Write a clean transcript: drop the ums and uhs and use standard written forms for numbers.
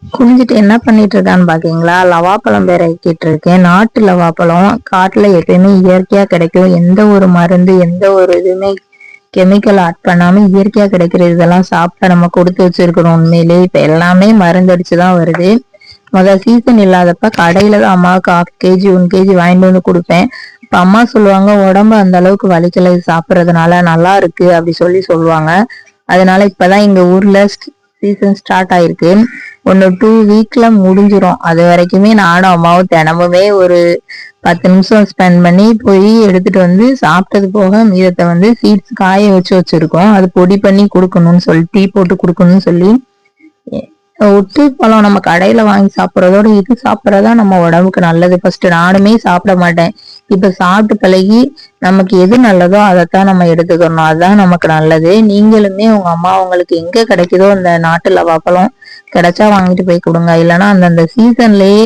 குனிஞ்சிட்டு என்ன பண்ணிட்டு இருக்கான்னு பாக்கீங்களா? லவாப்பழம் இறக்கிட்டு இருக்கேன். நாட்டு லவாப்பழம் காட்டுல எப்பயுமே இயற்கையா கிடைக்கும். எந்த ஒரு மருந்து எந்த ஒரு இதுவுமே கெமிக்கல் ஆட் பண்ணாம இயற்கையா கிடைக்கிறது. இதெல்லாம் சாப்பிட்டா நம்ம கொடுத்து வச்சிருக்கிறோம். உண்மையிலே இப்ப எல்லாமே மருந்து அடிச்சுதான் வருது. சீசன் இல்லாதப்ப கடையில தான் அம்மாவுக்கு 1/2 kg 1 kg வாங்கிட்டு வந்து கொடுப்பேன். இப்ப அம்மா சொல்லுவாங்க, உடம்பு அந்த அளவுக்கு வலிக்கல இது சாப்பிட்றதுனால, நல்லா இருக்கு அப்படி சொல்லுவாங்க. அதனால இப்பதான் எங்க ஊர்ல சீசன் ஸ்டார்ட் ஆயிருக்கு. 1-2 வீக்ல முடிஞ்சிரும். அது வரைக்குமே நானும் அம்மாவும் தினமுமே ஒரு 10 நிமிஷம் ஸ்பெண்ட் பண்ணி போய் எடுத்துட்டு வந்து சாப்பிட்டது போக மீதத்தை சீட்ஸ் காய வச்சிருக்கோம். அது பொடி பண்ணி கொடுக்கணும்னு சொல்லி டீ போட்டு கொடுக்கணும்னு சொல்லி. ஒட்டு பழம் நம்ம கடையில வாங்கி சாப்பிட்றதோட இது சாப்பிட்றதா நம்ம உடம்புக்கு நல்லது. ஃபர்ஸ்ட் நானுமே சாப்பிட மாட்டேன். இப்ப சாப்பிட்டு பழகி நமக்கு எது நல்லதோ அதைத்தான் நம்ம எடுத்துக்கணும். அதுதான் நமக்கு நல்லது. நீங்களுமே உங்க அம்மா உங்களுக்கு எங்க கிடைக்குதோ அந்த நாட்டு லவாப்பழம் கிடைச்சா வாங்கிட்டு போய் கொடுங்க. இல்லைன்னா அந்தந்த சீசன்லயே